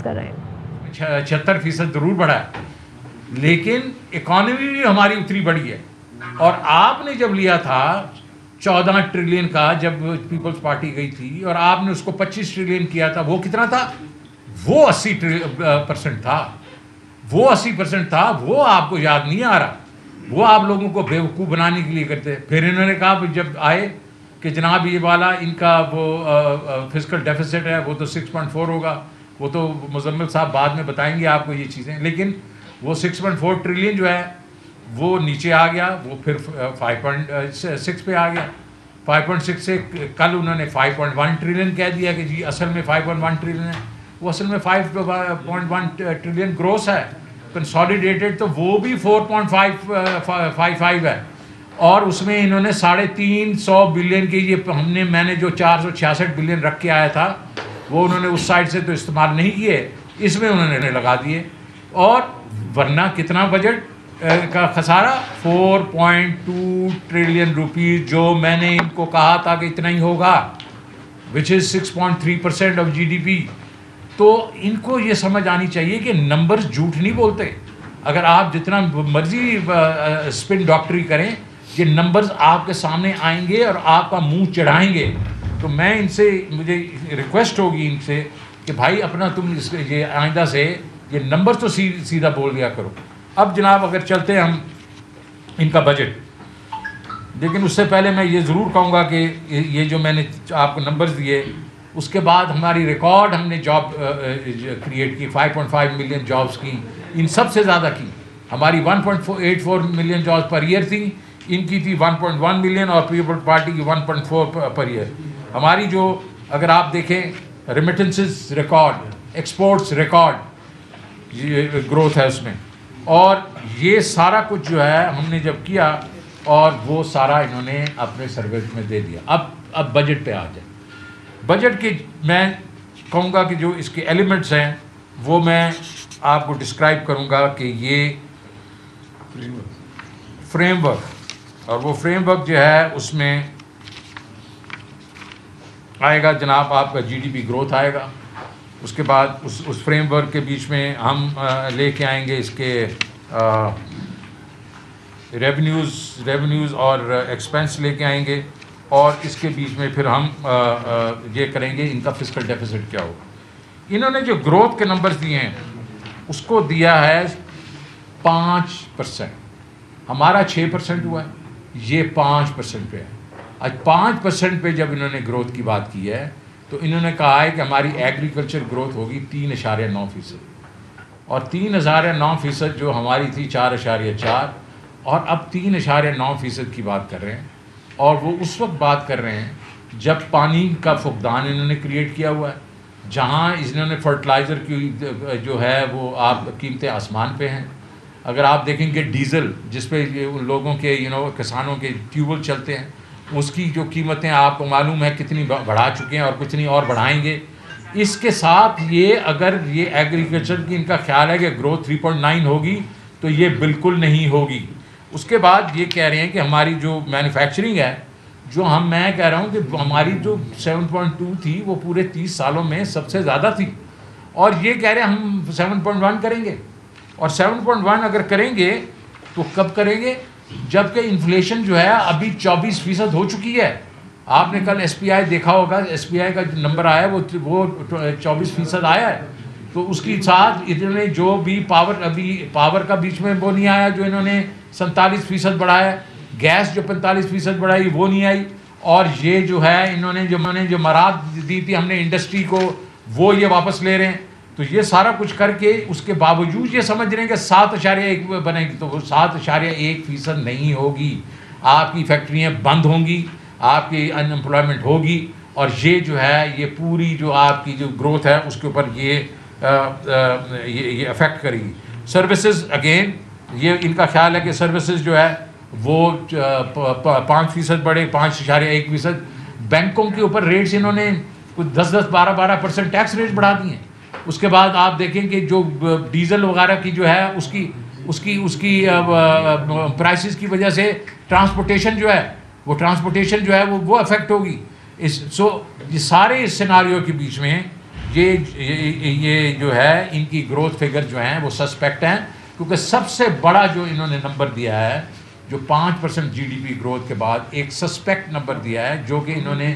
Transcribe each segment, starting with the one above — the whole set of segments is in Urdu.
کر رہے ہیں. 76% ضرور بڑھا ہے, لیکن اکانومی بھی ہماری اتنی بڑی ہے. اور آپ نے جب لیا تھا 14 ٹریلین کا, جب پیپلز پارٹی گئی تھی, اور آپ نے اس کو 25 ٹریلین کیا تھا, وہ کتنا تھا؟ وہ 80% تھا. وہ 80% تھا. وہ آپ کو یاد نہیں آ رہا. وہ آپ لوگوں کو بیوقوف بنانے کے لیے کرتے. پھر انہوں نے کہا جب آئے کہ جناب یہ والا ان کا وہ فسکل ڈیفیسٹ ہے وہ تو 6.4 ہوگا. وہ تو مزمل صاحب بعد میں بتائیں گے آپ کو یہ چیزیں. لیکن وہ 6.4 ٹریلین جو ہے وہ نیچے آ گیا. وہ پھر 5.6 پہ آ گیا. 5.6 سے کل انہوں نے 5.1 ٹریلین کہہ دیا کہ جی اصل میں 5.1 ٹریلین ہے. وہ اصل میں 5.1 ٹریلین گروس ہے. کنسالیڈیٹڈ تو وہ بھی 4.55 ہے. اور اس میں انہوں نے 350 بلین کے یہ میں نے جو 466 بلین رکھ کے آیا تھا وہ انہوں نے اس سائڈ سے تو استعمال نہیں کیے, اس میں انہوں نے لگا دیے. اور ورنہ کتنا بجٹ کا خسارہ؟ 4.2 ٹریلین روپیز, جو میں نے ان کو کہا تھا کہ اتنا ہی ہوگا, وچ از 6.3% آف GDP. تو ان کو یہ سمجھ آنی چاہیے کہ نمبرز جھوٹ نہیں بولتے. اگر آپ جتنا مرضی اسپن ڈاکٹری کریں, یہ نمبرز آپ کے سامنے آئیں گے اور آپ کا منہ چڑھائیں گے. تو میں ان سے, مجھے ریکویسٹ ہوگی ان سے کہ بھائی اپنا تم یہ آئندہ سے یہ نمبر تو سیدھا بول دیا کرو. اب جناب اگر چلتے ہیں ہم ان کا بجٹ, لیکن اس سے پہلے میں یہ ضرور کہوں گا کہ یہ جو میں نے آپ کو نمبرز دیے, اس کے بعد ہماری ریکارڈ ہم نے جاب کریٹ کی 5.5 ملین جابس کی. ان سب سے زیادہ کی ہماری 1.84 ملین جابس پر ایئر تھی. ان کی تھی 1.1 ملین اور پیپل پارٹی کی 1.4 پر ایئر. ہماری جو اگر آپ دیکھیں ریمیٹنسز ریکارڈ, ایکسپورٹس ریکارڈ, یہ گروتھ ہے اس میں. اور یہ سارا کچھ جو ہے ہم نے جب کیا, اور وہ سارا انہوں نے اپنے سروس میں دے دیا. اب بجٹ پہ آ جائے. بجٹ کے میں کہوں گا کہ جو اس کے ایلیمنٹس ہیں وہ میں آپ کو ڈسکرائب کروں گا کہ یہ فریم ورک, اور وہ فریم ورک جو ہے اس میں آئے گا جناب آپ کا GDP گروتھ آئے گا. اس کے بعد اس فریم ورک کے بیچ میں ہم لے کے آئیں گے اس کے ریونیوز اور ایکسپینس لے کے آئیں گے. اور اس کے بیچ میں پھر ہم یہ کریں گے ان کا فسکل ڈیفیسٹ کیا ہوگا. انہوں نے جو گروتھ کے نمبرز دیے ہیں اس کو دیا ہے 5%. ہمارا 6% ہوا ہے, یہ 5% پہ ہے. آج 5% پہ جب انہوں نے گروتھ کی بات کی ہے تو انہوں نے کہا ہے کہ ہماری ایگریکلچر گروتھ ہوگی 3.9%. اور 3.9% جو ہماری تھی 4.4, اور اب 3.9% کی بات کر رہے ہیں. اور وہ اس وقت بات کر رہے ہیں جب پانی کا فقدان انہوں نے کریٹ کیا ہوا ہے, جہاں انہوں نے فرٹیلائزر کی جو ہے وہ آپ قیمتیں آسمان پہ ہیں. اگر آپ دیکھیں گے ڈیزل جس پہ ان لوگوں کے کسانوں کے ٹیوبل چلتے ہیں, اس کی جو قیمتیں آپ کو معلوم ہے کتنی بڑھا چکے ہیں اور کتنی اور بڑھائیں گے. اس کے ساتھ یہ اگر یہ ایگریکلچر کی ان کا خیال ہے کہ گروتھ 3.9 ہوگی تو یہ بالکل نہیں ہوگی. اس کے بعد یہ کہہ رہے ہیں کہ ہماری جو مینوفیکچرنگ ہے, جو میں کہہ رہا ہوں کہ ہماری جو 7.2 تھی وہ پورے 30 سالوں میں سب سے زیادہ تھی, اور یہ کہہ رہے ہیں ہم 7.1 کریں گے. اور 7.1 اگر کریں گے تو کب کریں گے؟ جب کہ انفلیشن جو ہے ابھی 24% ہو چکی ہے. آپ نے کل SPI دیکھا ہوگا, SPI کا جو نمبر آیا ہے وہ 24% آیا ہے. تو اس کے ساتھ انہوں نے جو بھی پاور کا بیچ میں وہ نہیں آیا جو انہوں نے 47% بڑھایا ہے. گیس جو 45% بڑھائی وہ نہیں آئی. اور یہ جو ہے انہوں نے جو مراد دی تھی ہم نے انڈسٹری کو وہ یہ واپس لے رہے ہیں. تو یہ سارا کچھ کر کے اس کے باوجود یہ سمجھ رہے ہیں کہ 7.1 بنے گی, تو وہ 7.1% نہیں ہوگی. آپ کی فیکٹریاں بند ہوں گی, آپ کی ان امپلائمنٹ ہوگی, اور یہ جو ہے یہ پوری جو آپ کی جو گروتھ ہے اس کے اوپر یہ افیکٹ کرے گی. سروسز اگین یہ ان کا خیال ہے کہ سروسز جو ہے وہ 5% بڑھے, 5.1%. بینکوں کے اوپر ریٹس انہوں نے کچھ 10-12% ٹیکس ریٹ بڑھا دیے ہیں. اس کے بعد آپ دیکھیں کہ جو ڈیزل وغیرہ کی جو ہے اس کی پرائسز کی وجہ سے ٹرانسپورٹیشن جو ہے وہ افیکٹ ہوگی. سو یہ سارے اس سیناریو کے بیچ میں یہ جو ہے ان کی گروتھ فگر جو ہیں وہ سسپیکٹ ہیں، کیونکہ سب سے بڑا جو انہوں نے نمبر دیا ہے جو 5% جی ڈی پی گروتھ کے بعد ایک سسپیکٹ نمبر دیا ہے، جو کہ انہوں نے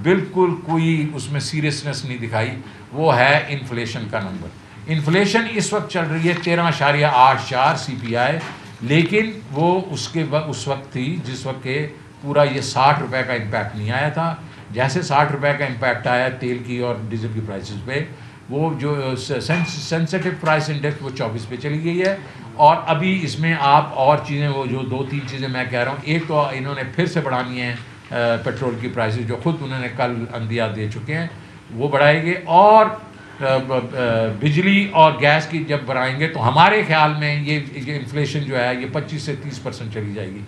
بالکل کوئی اس میں سیریسنس نہیں دکھائی، وہ ہے انفلیشن کا نمبر۔ انفلیشن اس وقت چل رہی ہے 13.84 سی پی آئی، لیکن وہ اس وقت تھی جس وقت کہ پورا یہ 60 روپے کا امپیکٹ نہیں آیا تھا۔ جیسے 60 روپے کا امپیکٹ آیا تیل کی اور ڈیزل کی پرائسز پہ، وہ جو سینسٹیو پرائس انڈیکس وہ 24 پہ چلی گئی ہے۔ اور ابھی اس میں آپ اور چیزیں، وہ جو 2-3 چیزیں میں کہہ رہا ہوں، ایک تو انہوں نے پھر سے بڑھانی ہے پیٹرول کی پرائسز، جو خود انہوں نے کل عندیہ دے چکے ہیں، وہ بڑھائیں گے، اور بجلی اور گیس کی جب بڑھائیں گے تو ہمارے خیال میں یہ انفلیشن جو ہے یہ 25 سے 30% چلی جائے گی۔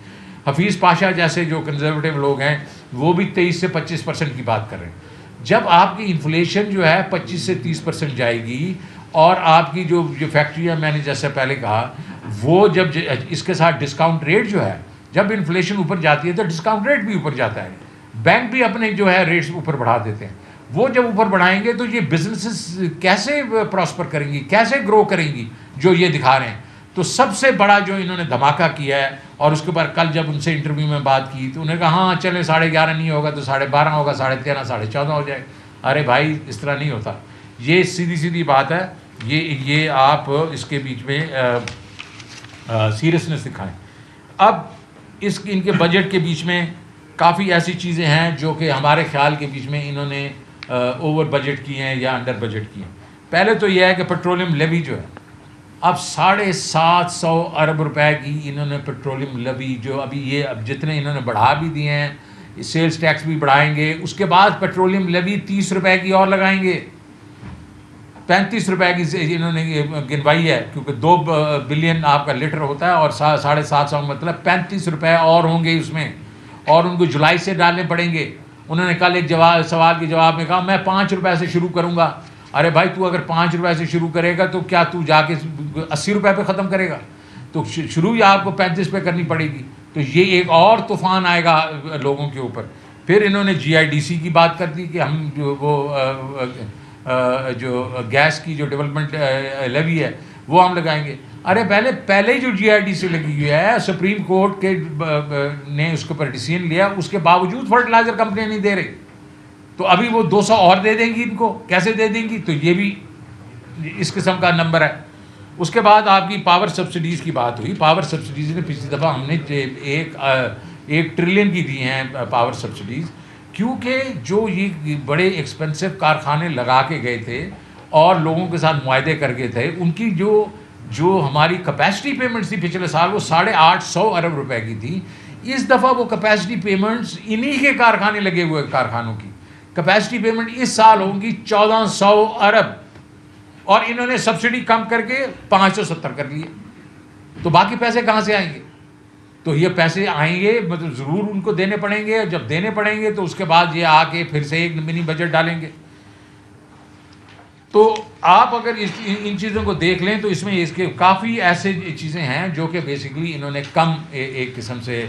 حفیظ پاشا جیسے جو کنزرویٹو لوگ ہیں وہ بھی 23 سے 25% کی بات کر رہے ہیں۔ جب آپ کی انفلیشن جو ہے 25 سے 30% جائے گی، اور آپ کی جو فیکٹریاں، میں نے جیسے پہلے کہا، وہ جب اس کے ساتھ ڈسکاؤنٹ ریٹ جو ہے، جب انفلیشن اوپر جاتی ہے تو ڈسکاؤنٹ ریٹ بھی اوپر جاتا ہے، بینک بھی اپنے جو ہے ریٹس اوپر بڑھا دیتے ہیں۔ وہ جب اوپر بڑھائیں گے تو یہ بزنسز کیسے پراسپر کریں گی، کیسے گرو کریں گی، جو یہ دکھا رہے ہیں۔ تو سب سے بڑا جو انہوں نے دھماکہ کیا ہے، اور اس کے بعد کل جب ان سے انٹرویو میں بات کی تو انہوں نے کہا ہاں چلیں 11.5 نہیں ہوگا تو 12.5 ہوگا، 13.5 14.5 ہو جائے۔ ارے بھائی اس طرح نہیں ہوتا، یہ سیدھی بات ہے۔ یہ آپ اس کے بیچ میں سیریسنس دکھائیں۔ اب ان کے بجٹ کے بیچ میں کافی ایسی چیزیں ہیں جو کہ ہمارے خیال کے بیچ میں انہوں نے اوور بجٹ کی ہیں یا انڈر بجٹ کی ہیں۔ پہلے تو یہ ہے کہ پیٹرولیم لیوی جو ہے، اب 750 ارب روپے کی انہوں نے پیٹرولیم لیوی، جو اب جتنے انہوں نے بڑھا بھی دیے ہیں، سیلز ٹیکس بھی بڑھائیں گے، اس کے بعد پیٹرولیم لیوی 30 روپے کی اور لگائیں گے، 35 روپے کی انہوں نے گنوائی ہے، کیونکہ 2 بلین آپ کا لیٹر ہوتا ہے، اور 750 مطلب 35 روپے اور ہوں گے اس میں، اور ان کو جولائی سے ڈالنے پڑیں گے۔ انہوں نے کل ایک سوال کے جواب میں کہا میں 5 روپے سے شروع کروں گا۔ ارے بھائی تو اگر 5 روپے سے شروع کرے گا تو کیا تو جا کے 80 روپے پہ ختم کرے گا؟ تو شروع ہی آپ کو 35 پہ کرنی پڑے گی۔ تو یہ ایک اور طوفان آئے گا لوگوں کے اوپر۔ پھر انہوں نے جی آئی ڈی سی کی بات کر دی کہ ہم جو گیس کی جو ڈیولپمنٹ لیوی ہے وہ ہم لگائیں گے۔ ارے پہلے جو جی آئی ڈی سی لگی ہوئی ہے، سپریم کورٹ کے نے اس کے اوپر ڈیسیژن لیا، اس کے باوجود فرٹیلائزر کمپنیاں نہیں دے رہی، تو ابھی وہ 200 اور دے دیں گی ان کو، کیسے دے دیں گی؟ تو یہ بھی اس قسم کا نمبر ہے۔ اس کے بعد آپ کی پاور سبسڈیز کی بات ہوئی۔ پاور سبسڈیز نے پچھلی دفعہ ہم نے 1 ٹریلین کی دی ہیں پاور سبسڈیز، کیونکہ جو یہ بڑے ایکسپینسو کارخانے لگا کے گئے تھے اور لوگوں کے ساتھ معاہدے کر گئے تھے، ان کی جو ہماری کیپیسٹی پیمنٹس تھی پچھلے سال وہ 850 ارب روپے کی تھی۔ اس دفعہ وہ کیپیسٹی پیمنٹس انہی کے کارخانے لگے ہوئے کارخانوں کی کیپیسٹی پیمنٹ اس سال ہوں گی 1400 ارب، اور انہوں نے سبسڈی کم کر کے 570 کر لیے۔ تو باقی پیسے کہاں سے آئیں گے؟ تو یہ پیسے آئیں گے مطلب ضرور ان کو دینے پڑیں گے، جب دینے پڑیں گے تو اس کے بعد یہ آ کے پھر سے ایک منی بجٹ ڈالیں گے۔ تو آپ اگر ان چیزوں کو دیکھ لیں تو اس میں اس کے کافی ایسے چیزیں ہیں جو کہ بیسیکلی انہوں نے کم ایک قسم سے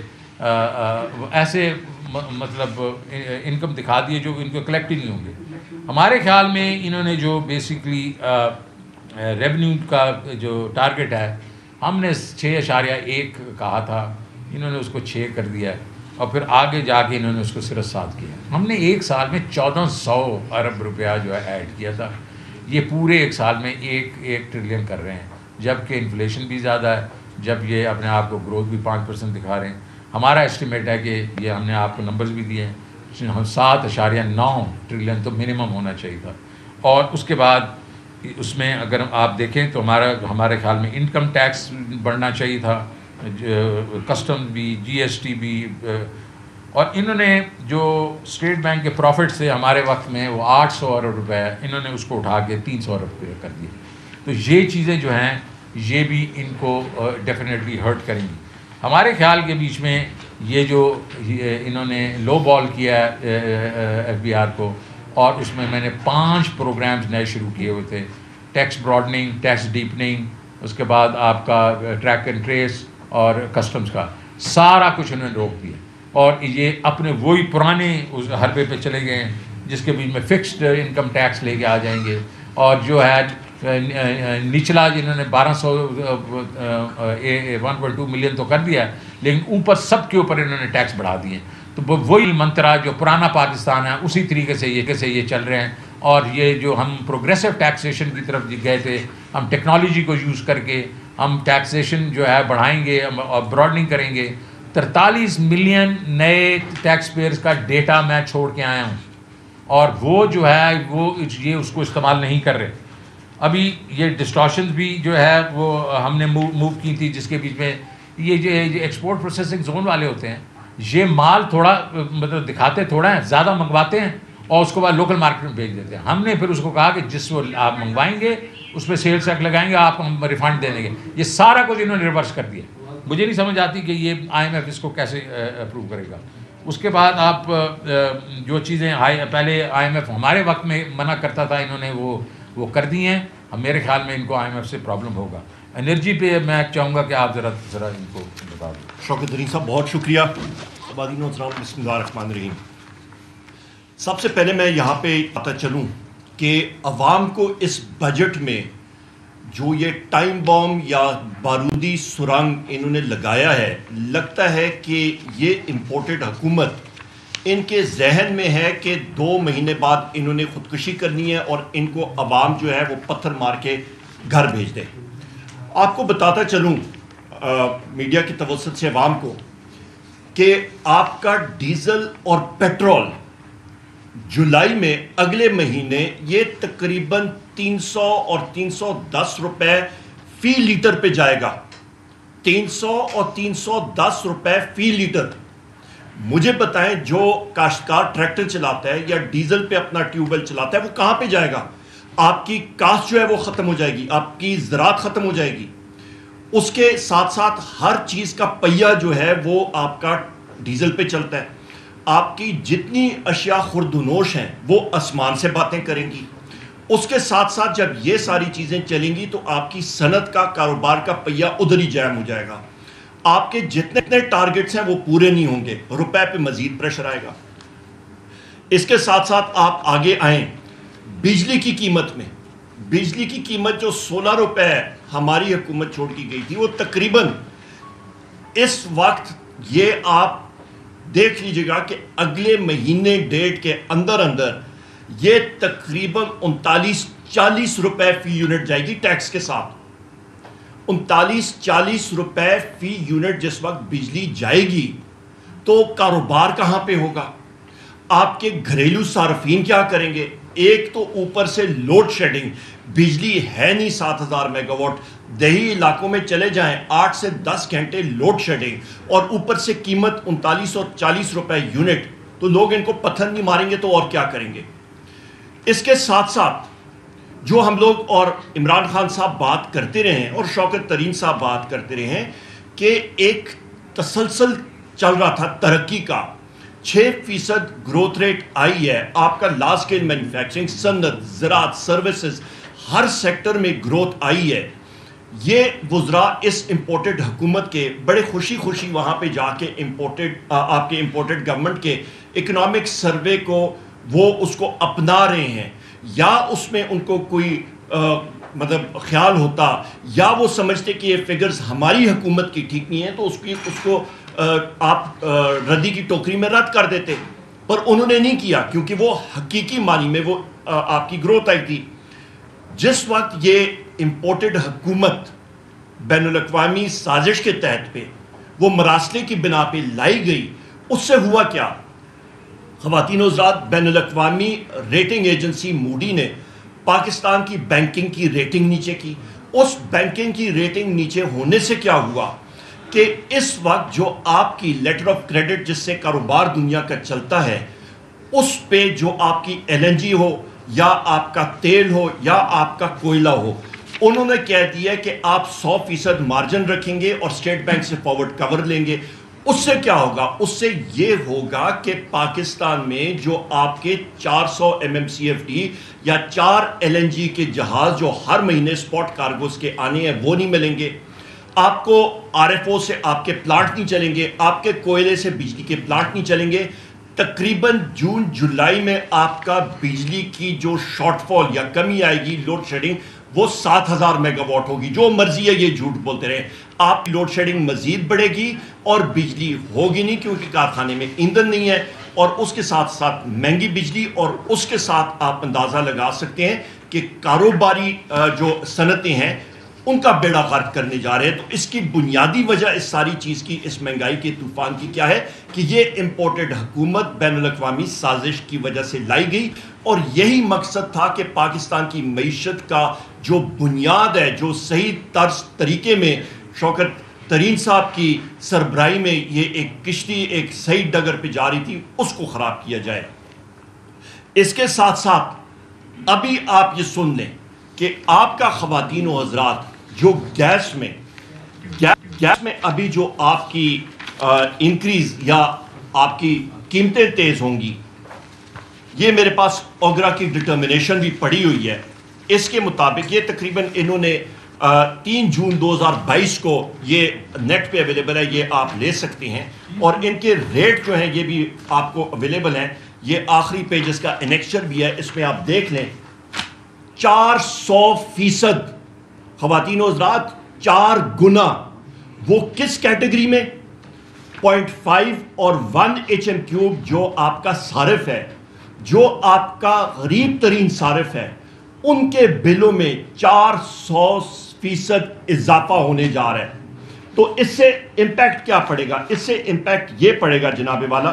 ایسے مطلب انکم دکھا دیے جو ان کو کلیکٹ ہی نہیں ہوں گے۔ ہمارے خیال میں انہوں نے جو بیسیکلی ریونیو کا جو ٹارگٹ ہے، ہم نے 6.1 کہا تھا، انہوں نے اس کو 6 کر دیا ہے، اور پھر آگے جا کے انہوں نے اس کو صرف 7 کیا۔ ہم نے ایک سال میں 1400 ارب روپیہ جو ہے ایڈ کیا تھا، یہ پورے ایک سال میں 1 ٹریلین کر رہے ہیں، جبکہ انفلیشن بھی زیادہ ہے، جب یہ اپنے آپ کو گروتھ بھی 5% دکھا رہے ہیں۔ ہمارا ایسٹیمیٹ ہے کہ یہ ہم نے آپ کو نمبرز بھی دیے ہیں، 7.9 ٹریلین تو منیمم ہونا چاہیے تھا۔ اور اس کے بعد اس میں اگر آپ دیکھیں تو ہمارے خیال میں انکم ٹیکس بڑھنا چاہیے تھا، کسٹم بھی، جی ایس ٹی بھی، اور انہوں نے جو اسٹیٹ بینک کے پروفٹ سے ہمارے وقت میں وہ 800 ارب روپے، انہوں نے اس کو اٹھا کے 300 ارب روپے کر دیے۔ تو یہ چیزیں جو ہیں یہ بھی ان کو ڈیفینیٹلی ہرٹ کریں گی۔ ہمارے خیال کے بیچ میں یہ جو انہوں نے لو بال کیا ایف بی آر کو، اور اس میں نے 5 پروگرامز نئے شروع کیے ہوئے تھے، ٹیکس براڈننگ، ٹیکس ڈیپننگ، اس کے بعد آپ کا ٹریک اینڈ ٹریس اور کسٹمز کا سارا کچھ انہوں نے روک دیا، اور یہ اپنے وہی پرانے اس حربے پہ چلے گئے ہیں جس کے بیچ میں فکسڈ انکم ٹیکس لے کے آ جائیں گے، اور جو ہے نچلا جنہوں نے 1.2 ملین تو کر دیا ہے، لیکن اوپر سب کے اوپر انہوں نے ٹیکس بڑھا دیے. تو وہی منترا جو پرانا پاکستان ہے اسی طریقے سے یہ چل رہے ہیں. اور یہ جو ہم پروگریسو ٹیکسیشن کی طرف گئے تھے، ہم ٹیکنالوجی کو یوز کر کے ہم ٹیکسیشن جو ہے بڑھائیں گے اور براڈننگ کریں گے. 43 ملین نئے ٹیکس پیئرز کا ڈیٹا میں چھوڑ کے آیا ہوں، اور وہ جو ہے یہ اس کو استعمال نہیں کر رہے. ابھی یہ ڈسٹارشنز بھی جو ہے وہ ہم نے موو کی تھی، جس کے بیچ میں یہ جو ایکسپورٹ پروسیسنگ زون والے ہوتے ہیں، یہ مال تھوڑا مطلب دکھاتے تھوڑا ہیں، زیادہ منگواتے ہیں اور اس کے بعد لوکل مارکیٹ میں بھیج دیتے ہیں. ہم نے پھر اس کو کہا کہ جس کو آپ منگوائیں گے اس پہ سیلز ٹیکس لگائیں گے، آپ ہم ریفنڈ دے دیں گے. یہ سارا کچھ انہوں نے ریورس کر دیا. مجھے نہیں سمجھ آتی کہ یہ IMF اس کو کیسے اپروو کرے گا. اس کے بعد آپ جو چیزیں پہلے IMF ہمارے وقت میں منع کرتا تھا، انہوں نے وہ کر دی ہیں. میرے خیال میں ان کو IMF سے پرابلم ہوگا. انرجی پہ میں چاہوں گا کہ آپ ذرا ان کو بتا دیں. شوکت ترین صاحب بہت شکریہ. عبادی نوجوان بسم اللہ الرحمن الرحیم. سب سے پہلے میں یہاں پہ پتہ چلوں کہ عوام کو اس بجٹ میں جو یہ ٹائم بام یا بارودی سرنگ انہوں نے لگایا ہے، لگتا ہے کہ یہ امپورٹڈ حکومت ان کے ذہن میں ہے کہ 2 مہینے بعد انہوں نے خودکشی کرنی ہے اور ان کو عوام جو ہے وہ پتھر مار کے گھر بھیج دے. آپ کو بتاتا چلوں میڈیا کی توسط سے عوام کو کہ آپ کا ڈیزل اور پیٹرول جولائی میں اگلے مہینے یہ تقریباً 300 اور 310 روپے فی لیٹر پہ جائے گا. 300 اور 310 روپے فی لیٹر. مجھے بتائیں جو کاشتکار ٹریکٹر چلاتا ہے یا ڈیزل پہ اپنا ٹیوب ویل چلاتا ہے وہ کہاں پہ جائے گا؟ آپ کی کاشت جو ہے وہ ختم ہو جائے گی، آپ کی زراعت ختم ہو جائے گی. اس کے ساتھ ساتھ ہر چیز کا پہیہ جو ہے وہ آپ کا ڈیزل پہ چلتا ہے. آپ کی جتنی اشیاء خوردونوش ہیں وہ آسمان سے باتیں کریں گی. اس کے ساتھ ساتھ جب یہ ساری چیزیں چلیں گی تو آپ کی صنعت کا کاروبار کا پہیہ ادھر ہی جام ہو جائے گا. آپ کے جتنے ٹارگٹس ہیں وہ پورے نہیں ہوں گے، روپے پہ مزید پریشر آئے گا. اس کے ساتھ ساتھ آپ آگے آئیں بجلی کی قیمت میں. بجلی کی قیمت جو 16 روپے ہماری حکومت چھوڑ کی گئی تھی وہ تقریباً اس وقت یہ آپ دیکھ لیجئے گا کہ اگلے مہینے ڈیٹ کے اندر یہ تقریباً 39-40 روپے فی یونٹ جائے گی ٹیکس کے ساتھ. 39-40 روپے فی یونٹ جس وقت بجلی جائے گی تو کاروبار کہاں پہ ہوگا؟ آپ کے گھریلو صارفین کیا کریں گے؟ ایک تو اوپر سے لوڈ شیڈنگ، بجلی ہے نہیں 7000 میگا واٹ. دیہی علاقوں میں چلے جائیں 8 سے 10 گھنٹے لوڈ شیڈنگ اور اوپر سے قیمت 39 اور 40 روپے یونٹ. تو لوگ ان کو پتھر نہیں ماریں گے تو اور کیا کریں گے؟ اس کے ساتھ ساتھ جو ہم لوگ اور عمران خان صاحب بات کرتے رہے ہیں اور شوکت ترین صاحب بات کرتے رہے ہیں کہ ایک تسلسل چل رہا تھا ترقی کا. 6% گروتھ ریٹ آئی ہے. آپ کا لارج اسکیل مینوفیکچرنگ، صنعت، زراعت، سروسز، ہر سیکٹر میں گروتھ آئی ہے. یہ وزراء اس امپورٹڈ حکومت کے بڑے خوشی وہاں پہ جا کے آپ کے امپورٹڈ گورنمنٹ کے اکنامک سروے کو وہ اس کو اپنا رہے ہیں، یا اس میں ان کو کوئی مطلب خیال ہوتا یا وہ سمجھتے کہ یہ فگرز ہماری حکومت کی ٹھیک نہیں ہیں تو اس کو آپ ردی کی ٹوکری میں رد کر دیتے. پر انہوں نے نہیں کیا کیونکہ وہ حقیقی معنی میں وہ آپ کی گروتھ آئی تھی. جس وقت یہ امپورٹڈ حکومت بین الاقوامی سازش کے تحت پہ وہ مراسلے کی بنا پہ لائی گئی، اس سے ہوا کیا؟ خواتین و حضرات، بین الاقوامی ریٹنگ ایجنسی موڈی نے پاکستان کی بینکنگ کی ریٹنگ نیچے کی. اس بینکنگ کی ریٹنگ نیچے ہونے سے کیا ہوا کہ اس وقت جو آپ کی لیٹر آف کریڈٹ جس سے کاروبار دنیا کا چلتا ہے، اس پہ جو آپ کی LNG ہو یا آپ کا تیل ہو یا آپ کا کوئلہ ہو، انہوں نے کہہ دیا کہ آپ 100% مارجن رکھیں گے اور اسٹیٹ بینک سے فارورڈ کور لیں گے. اس سے کیا ہوگا؟ اس سے یہ ہوگا کہ پاکستان میں جو آپ کے 400 MMCFD یا 4 LNG کے جہاز جو ہر مہینے سپاٹ کارگوز کے آنے ہیں وہ نہیں ملیں گے. آپ کو RFO سے آپ کے پلانٹ نہیں چلیں گے، آپ کے کوئلے سے بجلی کے پلانٹ نہیں چلیں گے. تقریباً جون جولائی میں آپ کا بجلی کی جو شارٹ فال یا کمی آئے گی لوڈ شیڈنگ وہ 7000 میگا واٹ ہوگی. جو مرضی ہے یہ جھوٹ بولتے رہے, آپ کی لوڈ شیڈنگ مزید بڑھے گی اور بجلی ہوگی نہیں کیونکہ کارخانے میں ایندھن نہیں ہے, اور اس کے ساتھ ساتھ مہنگی بجلی, اور اس کے ساتھ آپ اندازہ لگا سکتے ہیں کہ کاروباری جو صنعتیں ہیں ان کا بیڑا غرق کرنے جا رہے ہیں. تو اس کی بنیادی وجہ اس ساری چیز کی, اس مہنگائی کے طوفان کی کیا ہے کہ یہ امپورٹڈ حکومت بین الاقوامی سازش کی وجہ سے لائی گئی, اور یہی مقصد تھا کہ پاکستان کی معیشت کا جو بنیاد ہے, جو صحیح طرز طریقے میں شوکت ترین صاحب کی سربراہی میں یہ ایک کشتی ایک صحیح ڈگر پہ جا رہی تھی, اس کو خراب کیا جائے. اس کے ساتھ ساتھ ابھی آپ یہ سن لیں کہ آپ کا خواتین و حضرات جو گیس میں ابھی جو آپ کی انکریز یا آپ کی قیمتیں تیز ہوں گی, یہ میرے پاس اوگرا کی ڈٹرمنیشن بھی پڑی ہوئی ہے. اس کے مطابق یہ تقریباً انہوں نے 3 جون 2022 کو یہ نیٹ پہ اویلیبل ہے, یہ آپ لے سکتے ہیں, اور ان کے ریٹ جو ہیں یہ بھی آپ کو اویلیبل ہیں. یہ آخری پیجز کا انیکسچر بھی ہے, اس میں آپ دیکھ لیں 400% خواتین و حضرات 4 گنا. وہ کس کیٹیگری میں؟ 0.5 اور 1 HM³ جو آپ کا صارف ہے, جو آپ کا غریب ترین صارف ہے, ان کے بلوں میں 400% اضافہ ہونے جا رہا ہے. تو اس سے امپیکٹ کیا پڑے گا؟ اس سے امپیکٹ یہ پڑے گا جناب والا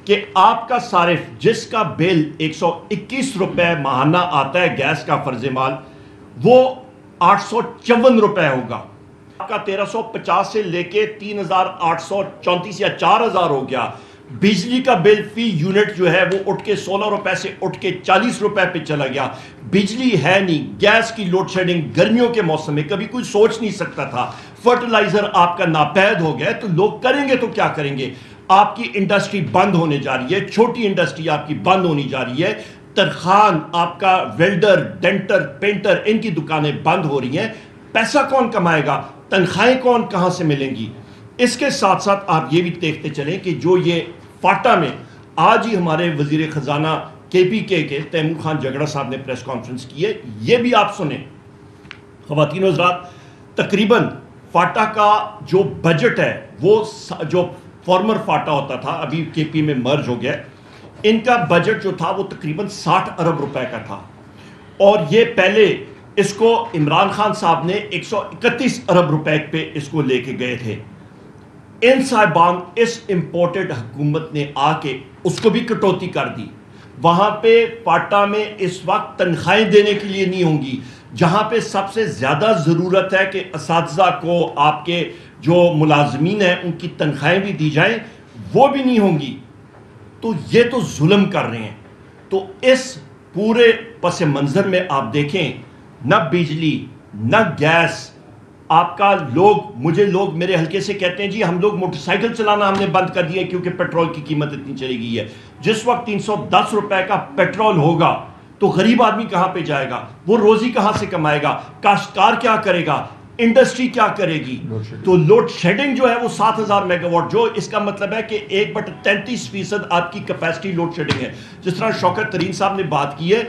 کہ آپ کا صارف جس کا بل 121 روپے ماہانہ آتا ہے گیس کا فرض مال, وہ 854 روپے ہوگا. آپ کا 1350 سے لے کے 3834 یا 4000 ہو گیا. بجلی کا بل فی یونٹ جو ہے وہ اٹھ کے 16 روپے سے اٹھ کے 40 روپے پہ چلا گیا. بجلی ہے نہیں, گیس کی لوڈ شیڈنگ گرمیوں کے موسم میں کبھی کوئی سوچ نہیں سکتا تھا. فرٹیلائزر آپ کا ناپید ہو گیا, تو لوگ کریں گے تو کیا کریں گے؟ آپ کی انڈسٹری بند ہونے جا رہی ہے, چھوٹی انڈسٹری آپ کی بند ہونی جا رہی ہے. ترخان, آپ کا ویلڈر, ڈینٹر, پینٹر, ان کی دکانیں بند ہو رہی ہیں. پیسہ کون کمائے گا؟ تنخواہیں کون کہاں سے ملیں گی؟ اس کے ساتھ ساتھ آپ یہ بھی دیکھتے چلیں کہ جو یہ فاٹا میں آج ہی ہمارے وزیر خزانہ KPK کے تیمور خان جگڑا صاحب نے پریس کانفرنس کی ہے, یہ بھی آپ سنیں. خواتین و حضرات, تقریباً فاٹا کا جو بجٹ ہے, وہ جو فارمر فاٹا ہوتا تھا ابھی KP میں مرج ہو گیا, ان کا بجٹ جو تھا وہ تقریباً 60 ارب روپے کا تھا, اور یہ پہلے اس کو عمران خان صاحب نے 131 ارب روپے پہ اس کو لے کے گئے تھے. ان صاحبان اس امپورٹڈ حکومت نے آ کے اس کو بھی کٹوتی کر دی. وہاں پہ فاٹا میں اس وقت تنخواہیں دینے کے لیے نہیں ہوں گی, جہاں پہ سب سے زیادہ ضرورت ہے کہ اساتذہ کو, آپ کے جو ملازمین ہیں ان کی تنخواہیں بھی دی جائیں, وہ بھی نہیں ہوں گی. تو یہ تو ظلم کر رہے ہیں. تو اس پورے پس منظر میں آپ دیکھیں, نہ بجلی نہ گیس, آپ کا مجھے لوگ میرے حلقے سے کہتے ہیں جی ہم لوگ موٹر سائیکل چلانا ہم نے بند کر دیا کیونکہ پیٹرول کی قیمت اتنی چلی گئی ہے. جس وقت 310 روپے کا پیٹرول ہوگا تو غریب آدمی کہاں پہ جائے گا؟ وہ روزی کہاں سے کمائے گا؟ کاشتکار کیا کرے گا؟ انڈسٹری کیا کرے گی؟ تو لوڈ شیڈنگ جو ہے وہ 7000 میگا واٹ, جو اس کا مطلب ہے کہ 1/33% آپ کی کیپیسٹی لوڈ شیڈنگ ہے. جس طرح شوکت ترین صاحب نے بات کی ہے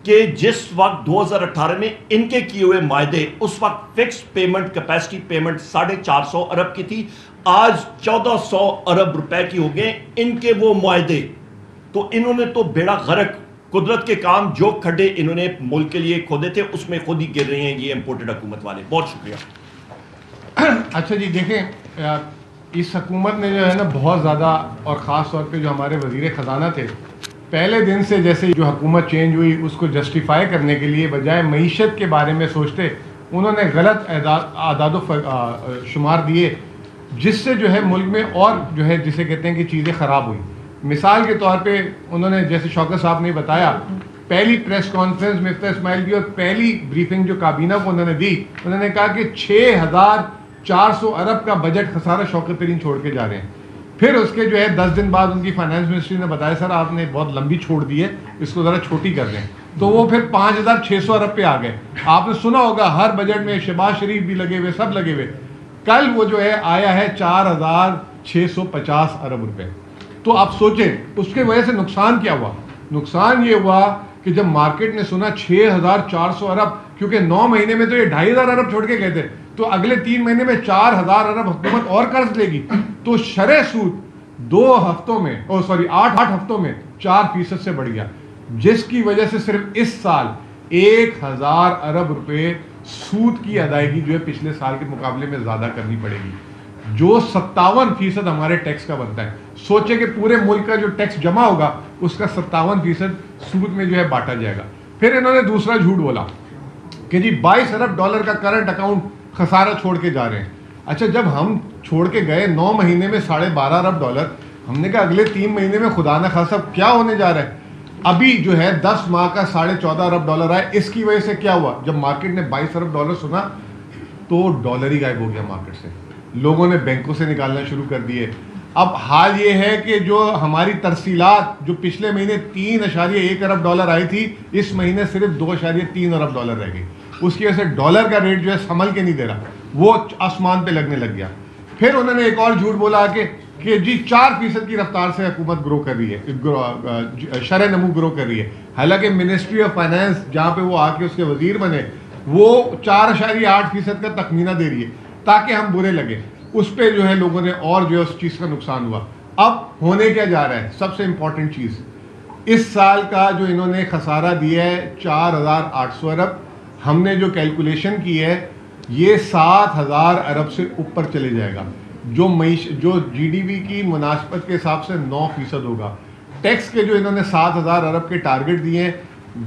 کہ جس وقت 2018 میں ان کے کیے ہوئے معاہدے, اس وقت فکس پیمنٹ کیپیسٹی پیمنٹ 450 ارب کی تھی, آج 1400 ارب روپے کی ہو گئے ان کے وہ معاہدے. تو انہوں نے تو بیڑا غرق, قدرت کے کام جو کھڈے انہوں نے ملک کے لیے کھودے تھے اس میں خود ہی گر رہے ہیں یہ امپورٹڈ حکومت والے. بہت شکریہ. اچھا جی, دیکھیں اس حکومت نے جو ہے نا بہت زیادہ, اور خاص طور پہ جو ہمارے وزیر خزانہ تھے, پہلے دن سے جیسے جو حکومت چینج ہوئی اس کو جسٹیفائی کرنے کے لیے بجائے معیشت کے بارے میں سوچتے, انہوں نے غلط اعداد و شمار دیے, جس سے جو ہے ملک میں اور جو ہے جسے کہتے ہیں کہ چیزیں خراب ہوئی. مثال کے طور پہ انہوں نے, جیسے شوکت صاحب نے بتایا, پہلی پریس کانفرنس مفتاح اسماعیل کی اور پہلی بریفنگ جو کابینہ کو انہوں نے دی, انہوں نے کہا کہ 6400 ارب کا بجٹ خسارہ شوکت ترین چھوڑ کے جا رہے ہیں. پھر اس کے جو ہے 10 دن بعد ان کی فائنانس منسٹری نے بتایا سر آپ نے بہت لمبی چھوڑ دی ہے, اس کو ذرا چھوٹی کر دیں. تو وہ پھر 5600 ارب پہ آ گئے. آپ نے سنا ہوگا ہر بجٹ میں شہباز شریف بھی لگے ہوئے, سب لگے ہوئے. کل وہ جو ہے آیا ہے 4650 ارب روپے. تو آپ سوچیں اس کے وجہ سے نقصان کیا ہوا. نقصان یہ ہوا کہ جب مارکیٹ نے سنا 6,400 ارب, کیونکہ 9 مہینے میں تو یہ 2,500 ارب چھوڑ کے گئے تھے, تو اگلے 3 مہینے میں 4,000 ارب حکومت اور قرض لے گی, تو شرح سود 8 ہفتوں میں 4% سے بڑھ گیا, جس کی وجہ سے صرف اس سال 1,000 ارب روپے سود کی ادائیگی جو ہے پچھلے سال کے مقابلے میں زیادہ کرنی پڑے گی, جو 57% ہمارے ٹیکس کا بنتا ہے. سوچے کہ پورے ملک کا جو ٹیکس جمع ہوگا اس کا 57% سود میں جو ہے بانٹا جائے گا. پھر انہوں نے دوسرا جھوٹ بولا کہ جی 22 ارب ڈالر کا کرنٹ اکاؤنٹ خسارہ چھوڑ کے جا رہے ہیں. اچھا, جب ہم چھوڑ کے گئے 9 مہینے میں 12.5 ارب ڈالر, ہم نے کہا اگلے 3 مہینے میں خدا نہ خواستہ کیا ہونے جا رہا ہے. ابھی جو ہے 10 ماہ کا 14.5 ارب ڈالر آئے. اس کی وجہ سے کیا ہوا, جب مارکیٹ نے 22 ارب ڈالر سنا تو ڈالر ہی غائب ہو گیا مارکیٹ سے, لوگوں نے بینکوں سے نکالنا شروع کر دیے. اب حال یہ ہے کہ جو ہماری ترسیلات جو پچھلے مہینے 3.1 ارب ڈالر آئی تھی, اس مہینے صرف 2.3 ارب ڈالر رہ گئی. اس کی وجہ سے ڈالر کا ریٹ جو ہے سنبھل کے نہیں دے رہا, وہ آسمان پہ لگنے لگ گیا. پھر انہوں نے ایک اور جھوٹ بولا کہ جی 4% کی رفتار سے حکومت گرو کر رہی ہے, شرح نمو گرو کر رہی ہے. حالانکہ منسٹری آف فائنانس جہاں پہ وہ آ کے اس کے وزیر بنے, وہ 4.8% کا تخمینہ دے رہی ہے تاکہ ہم برے لگیں. اس پہ جو ہے لوگوں نے اور جو ہے اس چیز کا نقصان ہوا. اب ہونے کیا جا رہا ہے, سب سے امپورٹنٹ چیز, اس سال کا جو انہوں نے خسارہ دیا ہے 4,800 ارب, ہم نے جو کیلکولیشن کی ہے یہ 7,000 ارب سے اوپر چلے جائے گا, جو جی ڈی پی کی مناسبت کے حساب سے 9% ہوگا. ٹیکس کے جو انہوں نے 7,000 ارب کے ٹارگٹ دیے ہیں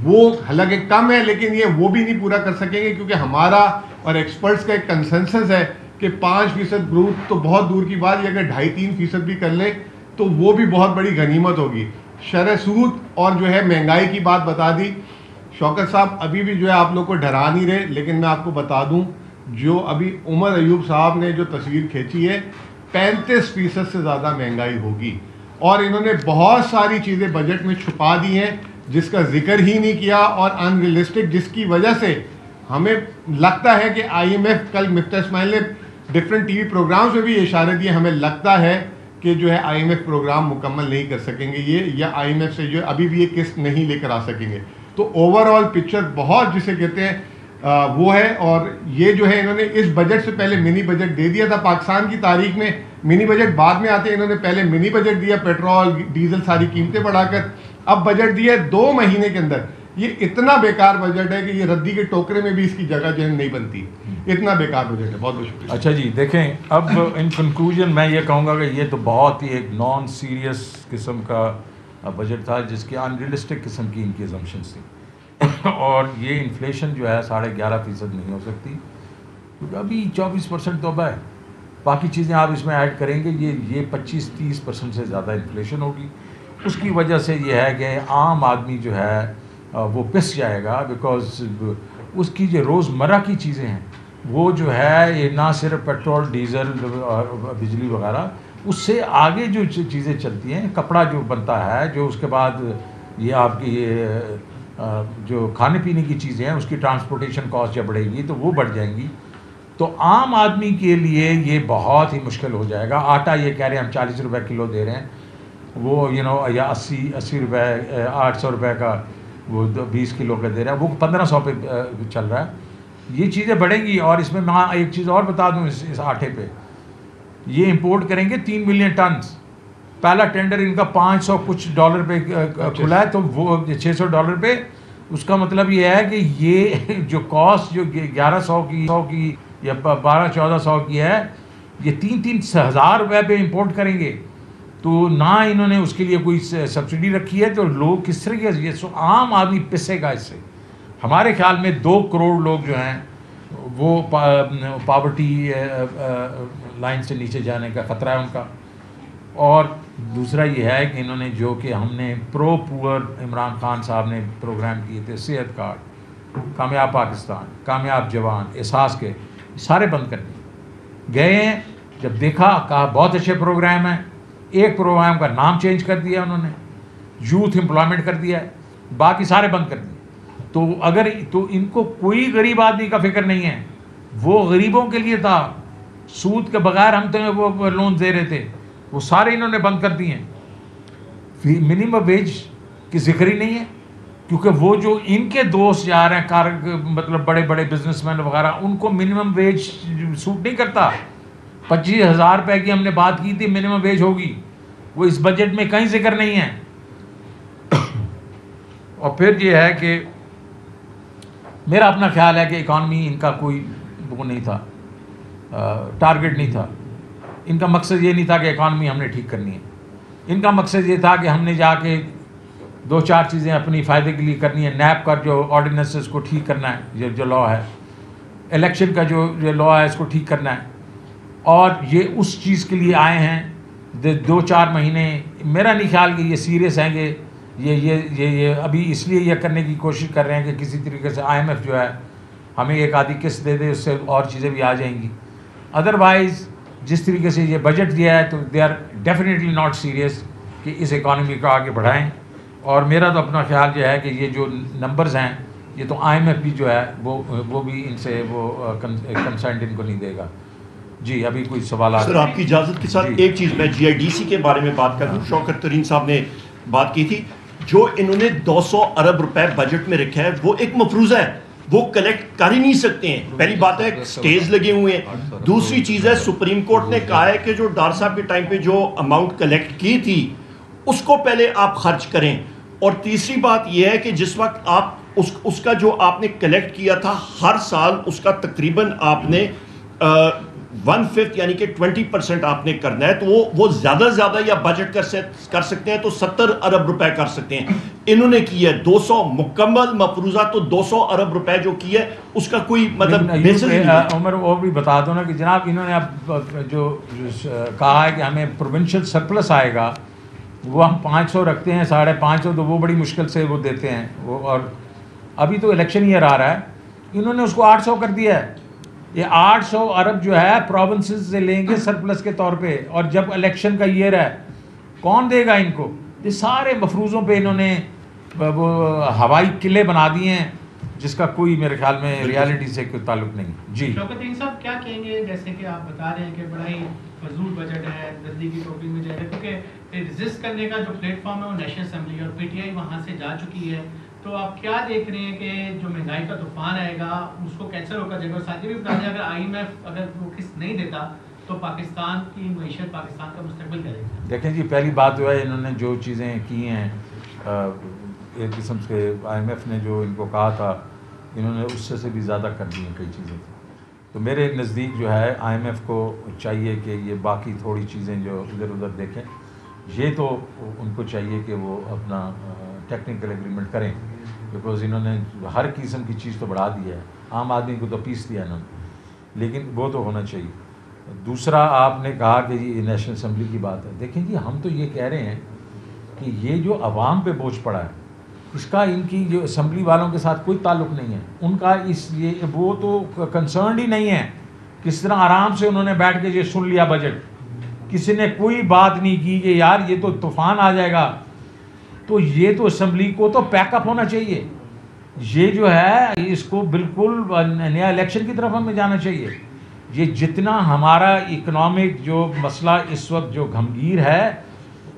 وہ حالانکہ کم ہے, لیکن یہ وہ بھی نہیں پورا کر سکیں گے, کیونکہ ہمارا اور ایکسپرٹس کا ایک کنسنسس ہے کہ 5% گروتھ تو بہت دور کی بات ہے, اگر 2.5-3% بھی کر لیں تو وہ بھی بہت بڑی غنیمت ہوگی. شرح سود اور جو ہے مہنگائی کی بات بتا دی. شوکت صاحب ابھی بھی جو ہے آپ لوگ کو ڈرا نہیں رہے, لیکن میں آپ کو بتا دوں جو ابھی عمر ایوب صاحب نے جو تصویر کھینچی ہے 35% سے زیادہ مہنگائی ہوگی, اور انہوں نے بہت ساری چیزیں بجٹ میں چھپا دی ہیں جس کا ذکر ہی نہیں کیا, اور ان ریئلسٹک, جس کی وجہ سے ہمیں لگتا ہے کہ آئی ایم ایف, کل مفتاح اسماعیل نے ڈفرینٹ ٹی وی پروگرامز میں بھی یہ اشارے دیے, ہمیں لگتا ہے کہ جو ہے آئی ایم ایف پروگرام مکمل نہیں کر سکیں گے یہ, یا آئی ایم ایف سے جو ہے ابھی بھی یہ قسط نہیں لے کر آ سکیں گے. تو اوور آل پکچر بہت جسے کہتے ہیں وہ ہے. اور یہ جو ہے انہوں نے اس بجٹ سے پہلے منی بجٹ دے دیا تھا. پاکستان کی تاریخ میں منی بجٹ بعد میں آتے ہیں, انہوں نے پہلے منی بجٹ دیا, پیٹرول ڈیزل ساری قیمتیں بڑھا کر, اب بجٹ دیا 2 مہینے کے اندر. یہ اتنا بیکار بجٹ ہے کہ یہ ردی کے ٹوکرے میں بھی اس کی جگہ جو ہے نہیں بنتی, اتنا بیکار بجٹ ہے. بہت بہت شکریہ. اچھا جی, دیکھیں اب ان کنکلوژن میں یہ کہوں گا کہ یہ تو بہت ہی ایک نان سیریس قسم کا بجٹ تھا جس کی ان ریئلسٹک قسم کی ان کی assumptions تھیں, اور یہ انفلیشن جو ہے 11.5% نہیں ہو سکتی, کیونکہ ابھی 24% تو ہے, باقی چیزیں آپ اس میں ایڈ کریں گے یہ 25-30% سے زیادہ انفلیشن ہوگی. اس کی وجہ سے یہ ہے کہ عام آدمی جو ہے وہ پس جائے گا, بیکاز اس کی جو روزمرہ کی چیزیں ہیں وہ جو ہے یہ نہ صرف پیٹرول ڈیزل اور بجلی وغیرہ, اس سے آگے جو چیزیں چلتی ہیں, کپڑا جو بنتا ہے, جو اس کے بعد یہ آپ کی جو کھانے پینے کی چیزیں ہیں اس کی ٹرانسپورٹیشن کاسٹ جب بڑھے گی تو وہ بڑھ جائیں گی. تو عام آدمی کے لیے یہ بہت ہی مشکل ہو جائے گا. آٹا یہ کہہ رہے ہیں ہم 40 روپے کلو دے رہے ہیں, وہ یا 80 روپے 800 روپے کا وہ 20 کلو کا دے رہا ہے, وہ 1500 پہ چل رہا ہے. یہ چیزیں بڑھیں گی. اور اس میں میں ایک چیز اور بتا دوں, اس آٹے پہ یہ امپورٹ کریں گے 3 ملین ٹنز. پہلا ٹینڈر ان کا 500 کچھ ڈالر پہ کھلا ہے, تو وہ 600 ڈالر پہ. اس کا مطلب یہ ہے کہ یہ جو کاسٹ جو 1100 کی یا 1200-1400 کی ہے, یہ 3,000 روپے پہ امپورٹ کریں گے. تو نہ انہوں نے اس کے لیے کوئی سبسڈی رکھی ہے, تو لوگ کس طریقے سے, یہ عام آدمی پسے گا اس سے. ہمارے خیال میں 2 کروڑ لوگ جو ہیں وہ پاورٹی لائن سے نیچے جانے کا خطرہ ہے ان کا. اور دوسرا یہ ہے کہ انہوں نے جو کہ ہم نے پرو پور عمران خان صاحب نے پروگرام کیے تھے, صحت کارڈ, کامیاب پاکستان, کامیاب جوان, احساس کے, سارے بند کر دیے. گئے ہیں جب دیکھا کہا بہت اچھے پروگرام ہیں, ایک پروگرام کا نام چینج کر دیا انہوں نے, یوتھ امپلائمنٹ کر دیا ہے, باقی سارے بند کر دیے. تو ان کو کوئی غریب آدمی کا فکر نہیں ہے, وہ غریبوں کے لیے تھا. سود کے بغیر ہم تو وہ لون دے رہے تھے, وہ سارے انہوں نے بند کر دیے ہیں. منیمم ویج کی ذکر ہی نہیں ہے، کیونکہ وہ جو ان کے دوست جا رہے ہیں مطلب بڑے بڑے بزنس مین وغیرہ، ان کو منیمم ویج سوٹ نہیں کرتا. 25,000 روپے کی ہم نے بات کی تھی منیمم ویج ہوگی، وہ اس بجٹ میں کہیں ذکر نہیں ہے. اور پھر یہ ہے کہ میرا اپنا خیال ہے کہ اکانومی ان کا کوئی وہ نہیں تھا، ٹارگٹ نہیں تھا. ان کا مقصد یہ نہیں تھا کہ اکانومی ہم نے ٹھیک کرنی ہے. ان کا مقصد یہ تھا کہ ہم نے جا کے 2-4 چیزیں اپنی فائدے کے لیے کرنی ہے. نیب کا جو آرڈیننسز کو ٹھیک کرنا ہے، جو لا ہے، الیکشن کا جو لا ہے اس کو ٹھیک کرنا ہے. اور یہ اس چیز کے لیے آئے ہیں 2-4 مہینے. میرا نہیں خیال کہ یہ سیریس ہیں کہ یہ ابھی اس لیے یہ کرنے کی کوشش کر رہے ہیں کہ کسی طریقے سے IMF جو ہے ہمیں ایک آدھی قسط دے دے، اس سے اور چیزیں بھی آ جائیں گی. ادروائز جس طریقے سے یہ بجٹ دیا ہے تو they are definitely not serious کہ اس اکانومی کو آگے بڑھائیں. اور میرا تو اپنا خیال یہ ہے کہ یہ جو نمبرز ہیں یہ تو IMF بھی جو ہے وہ بھی ان سے وہ کنسنٹ ان کو نہیں دے گا. جی ابھی کوئی سوالات؟ سر آپ کی اجازت کے ساتھ ایک چیز میں GIDC کے بارے میں بات کروں. شوکت ترین صاحب نے بات کی تھی، جو انہوں نے 200 ارب روپے بجٹ میں رکھا ہے وہ ایک مفروضہ ہے، وہ کلیکٹ کر ہی نہیں سکتے ہیں. پہلی بات ہے سٹیز لگے ہوئے ہیں. دوسری چیز ہے سپریم کورٹ نے کہا ہے کہ جو ڈار صاحب کے ٹائم پہ جو اماؤنٹ کلیکٹ کی تھی اس کو پہلے آپ خرچ کریں. اور تیسری بات یہ ہے کہ جس وقت آپ اس کا جو آپ نے کلیکٹ کیا تھا ہر سال اس کا تقریباً آپ نے 1/5 یعنی کہ 20% آپ نے کرنا ہے، تو وہ زیادہ زیادہ یا بجٹ کر سکتے ہیں تو 70 ارب روپے کر سکتے ہیں. انہوں نے کی ہے 200 مکمل مفروضہ، تو 200 ارب روپے جو کی ہے اس کا کوئی مطلب عمر وہ بھی بتا دو نا کہ جناب انہوں نے اب جو کہا ہے کہ ہمیں پروونشل سرپلس آئے گا، وہ ہم 500 رکھتے ہیں، 550 تو وہ بڑی مشکل سے وہ دیتے ہیں وہ. اور ابھی تو الیکشن ایئر آ رہا ہے، انہوں نے اس کو 800 کر دیا ہے. یہ 800 ارب جو ہے پروونسز سے لیں گے سرپلس کے طور پہ، اور جب الیکشن کا ایئر ہے کون دے گا ان کو؟ یہ سارے مفروضوں پہ انہوں نے وہ ہوائی قلعے بنا دیے ہیں جس کا کوئی میرے خیال میں ریالٹی سے کوئی تعلق نہیں. جی شوکت صاحب کیا کہیں گے، جیسے کہ آپ بتا رہے ہیں کہ بڑا ہی فضول بجٹ ہے، دردی کی ٹوپی میں جائے گا، کیونکہ رزسٹ کرنے کا جو پلیٹ فارم ہے وہ نیشنل اسمبلی اور PTI وہاں سے جا چکی ہے. تو آپ کیا دیکھ رہے ہیں کہ جو مہنگائی کا طوفان آئے گا اس کو کیسے روکا جائے گا؟ اور ساتھ یہ بھی بتا دیں اگر IMF اگر وہ قسط نہیں دیتا تو پاکستان کی معیشت، پاکستان کا مستقبل کرے گا؟ دیکھیں جی، پہلی بات جو ہے انہوں نے جو چیزیں کی ہیں ایک قسم سے IMF نے جو ان کو کہا تھا انہوں نے اس سے بھی زیادہ کر دی ہیں کئی چیزیں. تو میرے نزدیک جو ہے IMF کو چاہیے کہ یہ باقی تھوڑی چیزیں جو ادھر ادھر دیکھیں. یہ تو ان کو چاہیے کہ وہ اپنا ٹیکنیکل ایگریمنٹ کریں، بیکاز انہوں نے ہر قسم کی چیز تو بڑھا دی ہے، عام آدمی کو تو پیس دیا انہوں نے، لیکن وہ تو ہونا چاہیے. دوسرا آپ نے کہا کہ یہ نیشنل اسمبلی کی بات ہے. دیکھیں جی، ہم تو یہ کہہ رہے ہیں کہ یہ جو عوام پہ بوجھ پڑا ہے اس کا ان کی جو اسمبلی والوں کے ساتھ کوئی تعلق نہیں ہے. ان کا اس یہ وہ تو کنسرنڈ ہی نہیں ہے. کس طرح آرام سے انہوں نے بیٹھ کے یہ سن لیا بجٹ، کسی نے کوئی بات نہیں کی کہ یار یہ تو طوفان آ جائے گا. تو یہ تو اسمبلی کو تو پیک اپ ہونا چاہیے. یہ جو ہے اس کو بالکل نیا الیکشن کی طرف ہمیں جانا چاہیے. یہ جتنا ہمارا اکنامک جو مسئلہ اس وقت جو گھمگیر ہے،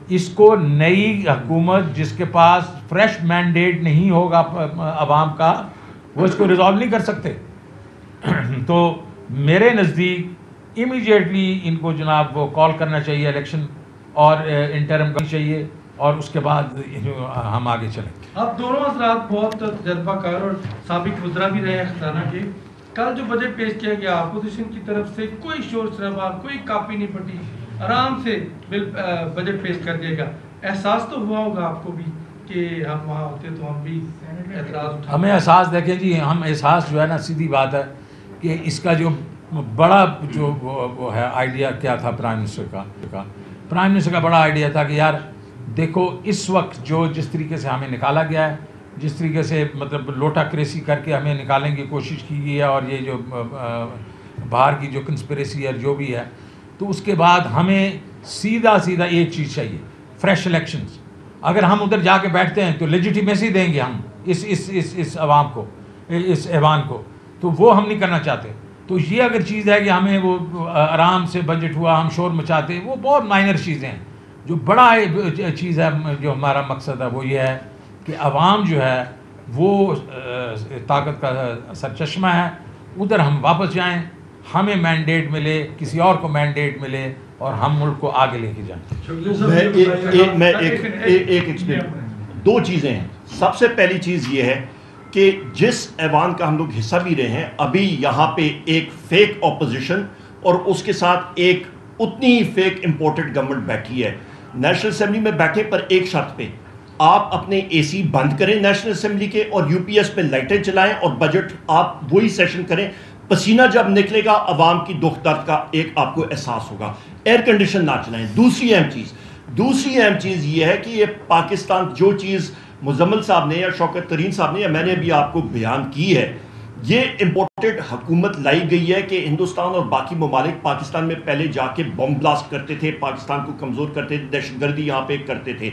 اس کو نئی حکومت جس کے پاس فریش مینڈیٹ نہیں ہوگا عوام کا، وہ اس کو ریزالو نہیں کر سکتے. تو میرے نزدیک امیڈیٹلی ان کو جناب وہ کال کرنا چاہیے الیکشن اور انٹرم کرنی چاہیے، اور اس کے بعد ہم آگے چلیں. اب دونوں حضرات بہت تجربہ کار اور سابق وزراء بھی رہے ہیں خزانہ کے. کل جو بجٹ پیش کیا گیا اپوزیشن کی طرف سے کوئی شور شرابہ، کوئی کاپی نہیں پھٹی، آرام سے بجٹ پیش کر دیا گیا. احساس تو ہوا ہوگا آپ کو بھی کہ ہم وہاں ہوتے تو ہم بھی اعتراض اٹھاتے. ہمیں احساس دیکھیں جی، ہم احساس جو ہے نا سیدھی بات ہے کہ اس کا جو بڑا جو وہ ہے آئیڈیا کیا تھا پرائم منسٹر کا بڑا آئیڈیا تھا کہ یار دیکھو اس وقت جو جس طریقے سے ہمیں نکالا گیا ہے، جس طریقے سے مطلب لوٹا کریسی کر کے ہمیں نکالنے کی کوشش کی گئی ہے، اور یہ جو باہر کی جو کنسپریسی ہے جو بھی ہے، تو اس کے بعد ہمیں سیدھا ایک چیز چاہیے، فریش الیکشنز. اگر ہم ادھر جا کے بیٹھتے ہیں تو لیجیٹیمیسی دیں گے ہم اس عوام کو، اس ایوان کو، تو وہ ہم نہیں کرنا چاہتے. تو یہ اگر چیز ہے کہ ہمیں وہ آرام سے بجٹ ہوا ہم شور مچاتے، وہ بہت مائنر چیزیں ہیں. جو بڑا چیز ہے جو ہمارا مقصد ہے وہ یہ ہے کہ عوام جو ہے وہ طاقت کا سرچشمہ ہے، ادھر ہم واپس جائیں، ہمیں مینڈیٹ ملے، کسی اور کو مینڈیٹ ملے اور ہم ملک کو آگے لے کے جائیں۔ میں ایک دو چیزیں ہیں۔ سب سے پہلی چیز یہ ہے کہ جس ایوان کا ہم لوگ حصہ بھی رہے ہیں، ابھی یہاں پہ ایک فیک اپوزیشن اور اس کے ساتھ ایک اتنی ہی فیک امپورٹڈ گورنمنٹ بیٹھی ہے۔ نیشنل اسمبلی میں بیٹھے پر ایک شرط پہ، آپ اپنے اے سی بند کریں نیشنل اسمبلی کے اور یو پی ایس پہ لائٹیں چلائیں اور بجٹ آپ وہی سیشن کریں۔ پسینہ جب نکلے گا عوام کی دکھ درد کا ایک آپ کو احساس ہوگا۔ ایئر کنڈیشن نہ چلائیں۔ دوسری اہم چیز یہ ہے کہ یہ پاکستان جو چیز مزمل صاحب نے یا شوکت ترین صاحب نے یا میں نے بھی آپ کو بیان کی ہے، یہ امپورٹڈ حکومت لائی گئی ہے کہ ہندوستان اور باقی ممالک پاکستان میں پہلے جا کے بم بلاسٹ کرتے تھے، پاکستان کو کمزور کرتے تھے، دہشت گردی یہاں پہ کرتے تھے۔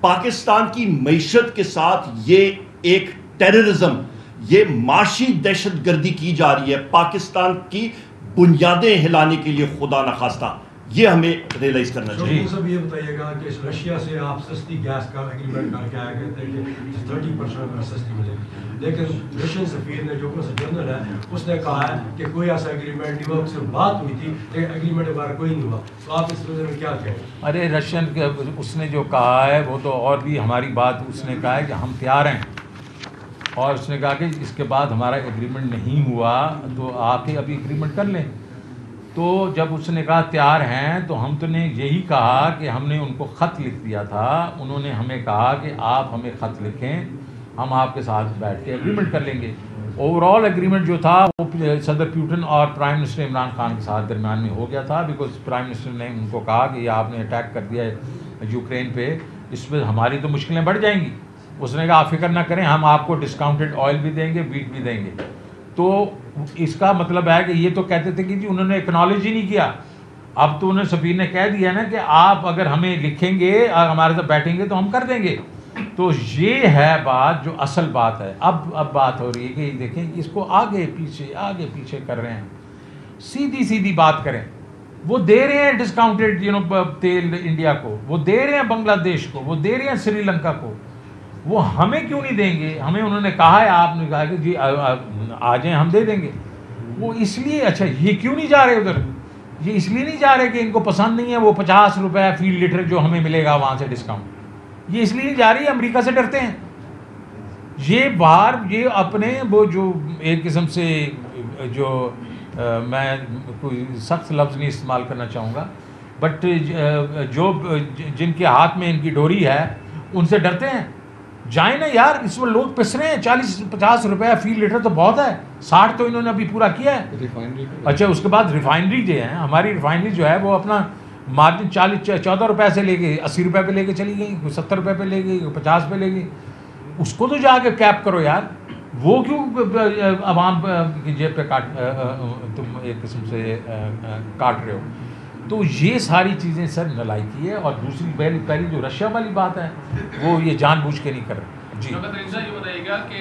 پاکستان کی معیشت کے ساتھ یہ ایک ٹیررزم، یہ معاشی دہشت گردی کی جا رہی ہے پاکستان کی بنیادیں ہلانے کے لیے، خدا نخواستہ یہ ہمیں ریئلائز کرنا چاہیے۔ صاحب یہ بتائیے گا کہ رشیا سے آپ سستی گیس کا ایگریمنٹ کر کے آیا کہتے ہیں کہ 30% سستی ملے گی، لیکن رشین سفیر نے جو جنرل ہے اس نے کہا ہے کہ کوئی ایسا ایگریمنٹ نہیں ہوا، صرف بات ہوئی تھی لیکن ایگریمنٹ وغیرہ کوئی نہیں ہوا، تو آپ اس بارے میں کیا کہیں؟ ارے رشین اس نے جو کہا ہے وہ تو اور بھی ہماری بات اس نے کہا ہے کہ ہم تیار ہیں، اور اس نے کہا کہ اس کے بعد ہمارا ایگریمنٹ نہیں ہوا تو آ کے ابھی ایگریمنٹ کر لیں۔ تو جب اس نے کہا تیار ہیں تو ہم تو نے یہی کہا کہ ہم نے ان کو خط لکھ دیا تھا، انہوں نے ہمیں کہا کہ آپ ہمیں خط لکھیں، ہم آپ کے ساتھ بیٹھ کے ایگریمنٹ کر لیں گے۔ اوور آل ایگریمنٹ جو تھا وہ صدر پیوٹن اور پرائم منسٹر عمران خان کے ساتھ درمیان میں ہو گیا تھا، بیکاز پرائم منسٹر نے ان کو کہا کہ یہ آپ نے اٹیک کر دیا ہے یوکرین پہ، اس پہ ہماری تو مشکلیں بڑھ جائیں گی۔ اس نے کہا آپ فکر نہ کریں، ہم آپ کو ڈسکاؤنٹڈ آئل بھی دیں گے، ویٹ بھی دیں گے۔ تو اس کا مطلب ہے کہ یہ تو کہتے تھے کہ جی انہوں نے ایکنالج ہی نہیں کیا، اب تو انہوں نے سفیر نے کہہ دیا نا کہ آپ اگر ہمیں لکھیں گے اور ہمارے ساتھ بیٹھیں گے تو ہم کر دیں گے۔ تو یہ ہے بات جو اصل بات ہے۔ اب بات ہو رہی ہے کہ دیکھیں اس کو آگے پیچھے کر رہے ہیں، سیدھی بات کریں۔ وہ دے رہے ہیں ڈسکاؤنٹڈ تیل انڈیا کو، وہ دے رہے ہیں بنگلہ دیش کو، وہ دے رہے ہیں سری لنکا کو، وہ ہمیں کیوں نہیں دیں گے؟ ہمیں انہوں نے کہا ہے، آپ نے کہا کہ جی آ جائیں ہم دے دیں گے۔ وہ اس لیے اچھا یہ کیوں نہیں جا رہے ادھر؟ یہ اس لیے نہیں جا رہے کہ ان کو پسند نہیں ہے وہ 50 روپے فی لیٹر جو ہمیں ملے گا وہاں سے ڈسکاؤنٹ، یہ اس لیے نہیں جا رہی ہے، امریکہ سے ڈرتے ہیں۔ یہ باہر یہ اپنے وہ جو ایک قسم سے جو میں کوئی سخت لفظ نہیں استعمال کرنا چاہوں گا، بٹ جو جن کے ہاتھ میں ان کی ڈوری ہے ان سے ڈرتے ہیں۔ جائیں نا یار، اس میں لوگ پس رہے ہیں، 40-50 روپے فی لیٹر تو بہت ہے، 60 تو انہوں نے ابھی پورا کیا ہے۔ اچھا اس کے بعد ریفائنری جو ہے، ہماری ریفائنری جو ہے وہ اپنا مارجن 14 روپے سے لے کے 80 روپے پہ لے کے چلی گئی، 70 روپے پہ لے گئی، 50 پہ لے گئی۔ اس کو تو جا کے کیپ کرو یار، وہ کیوں عوام کی جیب پہ تم ایک قسم سے کاٹ رہے ہو؟ تو یہ ساری چیزیں سر نلائکی ہے۔ اور دوسری پہلی جو رشیا والی بات ہے وہ یہ جان بوجھ کے نہیں کر رہے۔ جی یہ بتائیے گا کہ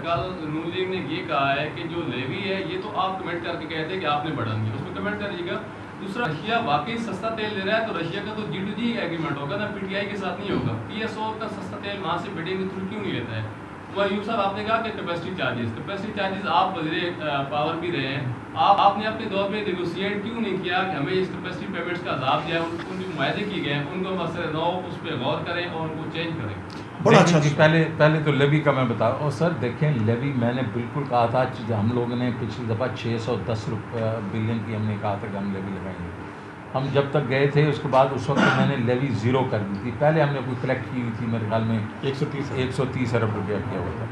کل نون لیگ نے یہ کہا ہے کہ جو لیوی ہے یہ تو آپ کمنٹ کر کے کہتے ہیں کہ آپ نے بڑھا دیا، اس میں کمنٹ کریے گا۔ دوسرا، رشیا واقعی سستا تیل لے رہا ہے تو رشیا کا تو G2G ایگریمنٹ ہوگا نا، PTI کے ساتھ نہیں ہوگا۔ PSO کا سستا تیل وہاں سے بڈنگ کے تھرو کیوں نہیں لیتا ہے؟ ایوب صاحب آپ نے کہا کہ کیپیسٹی چارجز آپ وزیر پاور بھی رہے ہیں، آپ نے اپنے دور میں نیگوشیٹ کیوں نہیں کیا کہ ہمیں اس کیپیسٹی پیمنٹس کا عذاب دیا ہے، ان جو معاہدے کیے گئے ہیں ان کو مسئلہ نو اس پہ غور کریں اور ان کو چینج کریں؟ بڑا اچھا جی۔ پہلے تو لیوی کا میں بتا رہا ہوں سر، دیکھیں لیوی میں نے بالکل کہا تھا، ہم لوگوں نے پچھلی دفعہ 610 بلین کی ہم نے کہا تھا کہ ہم لیوی لگائیں گے۔ ہم جب تک گئے تھے اس کے بعد اس وقت میں نے لیوی 0 کر دی تھی۔ پہلے ہم نے کوئی کلیکٹ کی ہوئی تھی میرے خیال میں 130 ارب روپیہ کیا ہوا تھا۔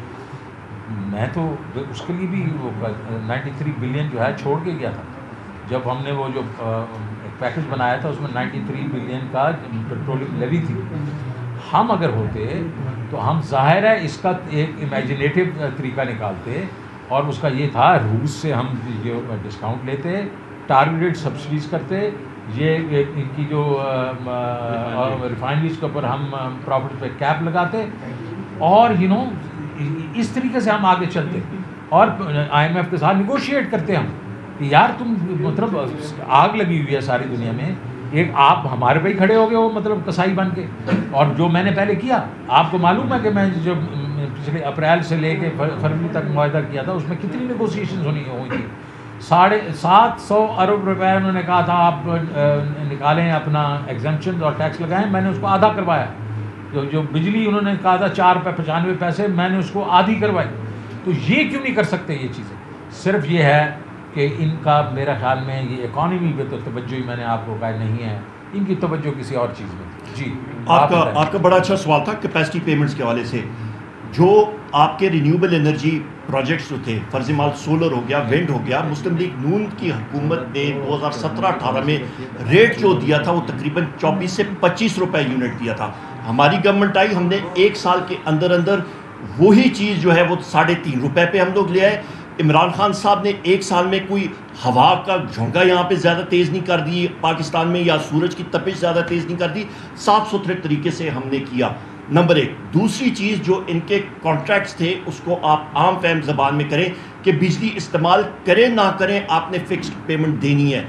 میں تو اس کے لیے بھی وہ 93 بلین جو ہے چھوڑ کے گیا تھا۔ جب ہم نے وہ جو پیکج بنایا تھا اس میں 93 بلین کا پیٹرولیم لیوی تھی۔ ہم اگر ہوتے تو ہم ظاہر ہے اس کا ایک امیجنیٹو طریقہ نکالتے، اور اس کا یہ تھا روس سے ہم یہ ڈسکاؤنٹ لیتے، ٹارگیٹڈ سبسڈیز کرتے، یہ ان کی جو ریفائنریز کے اوپر ہم پروفٹ پہ کیپ لگاتے، اور اس طریقے سے ہم آگے چلتے، اور IMF کے ساتھ نیگوشیٹ کرتے ہم کہ یار تم مطلب آگ لگی ہوئی ہے ساری دنیا میں، ایک آپ ہمارے پہ ہی کھڑے ہو گئے ہو مطلب کسائی بن کے. اور جو میں نے پہلے کیا آپ کو معلوم ہے کہ میں جو پچھلے اپریل سے لے کے فروری تک معاہدہ کیا تھا اس میں کتنی نیگوسیشنز ہوئی تھی. 750 ارب روپے انہوں نے کہا تھا آپ نکالیں اپنا ایگزمپشن اور ٹیکس لگائیں. میں نے اس کو آدھا کروایا. جو بجلی انہوں نے کہا تھا 4 روپے 95 پیسے میں نے اس کو آدھی کروائی. تو یہ کیوں نہیں کر سکتے یہ چیزیں؟ صرف یہ ہے کہ ان کا میرا خیال میں یہ اکانومی پہ تو توجہ ہی میں نے آپ کو کہا نہیں ہے, ان کی توجہ کسی اور چیز میں. جی آپ کا بڑا اچھا سوال تھا کیپیسٹی پیمنٹس کے حوالے سے. جو آپ کے رینیوبل انرجی پروجیکٹس جو تھے, فرض مال سولر ہو گیا, ونڈ ہو گیا, مسلم لیگ نون کی حکومت نے 2017-18 میں ریٹ جو دیا تھا وہ تقریباً 24 سے 25 روپے یونٹ دیا تھا. ہماری گورنمنٹ آئی, ہم نے 1 سال کے اندر اندر وہی چیز جو ہے وہ 3.5 روپے پہ ہم لوگ لے آئے. عمران خان صاحب نے 1 سال میں کوئی ہوا کا جھونکا یہاں پہ زیادہ تیز نہیں کر دی پاکستان میں, یا سورج کی تپش زیادہ تیز نہیں کر دی. صاف ستھرے طریقے سے ہم نے کیا. نمبر 1. دوسری چیز جو ان کے کانٹریکٹس تھے اس کو آپ عام فہم زبان میں کریں کہ بجلی استعمال کریں نہ کریں آپ نے فکسڈ پیمنٹ دینی ہے.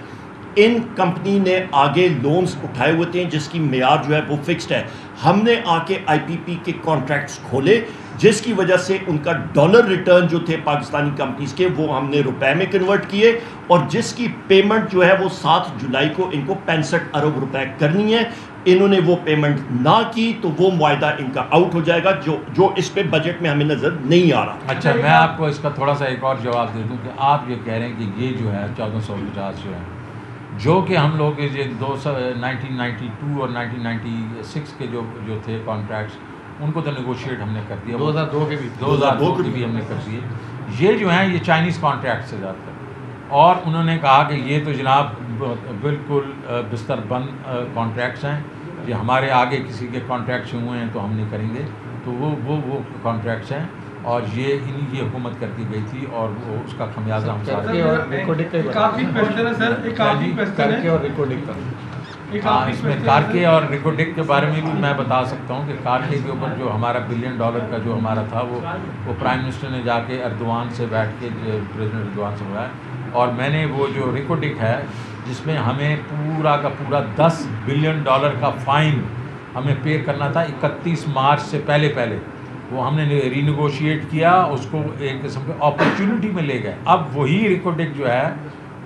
ان کمپنی نے آگے لونز اٹھائے ہوئے تھے جس کی معیار جو ہے وہ فکسڈ ہے. ہم نے آ کے آئی پی پی کے کانٹریکٹس کھولے جس کی وجہ سے ان کا ڈالر ریٹرن جو تھے پاکستانی کمپنیز کے وہ ہم نے روپے میں کنورٹ کیے, اور جس کی پیمنٹ جو ہے وہ 7 جولائی کو ان کو 65 ارب روپے کرنی ہے. انہوں نے وہ پیمنٹ نہ کی تو وہ معاہدہ ان کا آؤٹ ہو جائے گا, جو اس پہ بجٹ میں ہمیں نظر نہیں آ رہا. اچھا میں آپ کو اس کا تھوڑا سا ایک اور جواب دے دوں کہ آپ یہ کہہ رہے ہیں کہ یہ جو ہے 1450 جو ہے جو کہ ہم لوگ یہ 1992 اور 1996 کے جو تھے کانٹریکٹس ان کو تو نیگوشیٹ ہم نے کر دیا. 2002 کے بھی ہم نے کر دیے. یہ جو ہیں یہ چائنیز کانٹریکٹ سے زیادہ تر, اور انہوں نے کہا کہ یہ تو جناب بالکل بستر بند کانٹریکٹس ہیں, یہ ہمارے آگے کسی کے کانٹریکٹس ہوئے ہیں تو ہم نہیں کریں گے. تو وہ کانٹریکٹس ہیں اور یہ انہی کی حکومت کرتی گئی تھی اور وہ اس کا خمیازہ ہم سارے. اس میں کارکے اور ریکوڈک کے بارے میں بھی میں بتا سکتا ہوں کہ کارکے کے اوپر جو ہمارا $1 بلین کا جو ہمارا تھا وہ پرائم منسٹر نے جا کے اردوان سے بیٹھ کے پریزیڈنٹ اردوان سے ملایا, اور میں نے وہ جو ریکوڈک ہے جس میں ہمیں پورا کا پورا $10 بلین کا فائن ہمیں پے کرنا تھا 31 مارچ سے پہلے وہ ہم نے رینیگوشیٹ کیا, اس کو ایک قسم کے اپرچونٹی میں لے گئے. اب وہی ریکوڈک جو ہے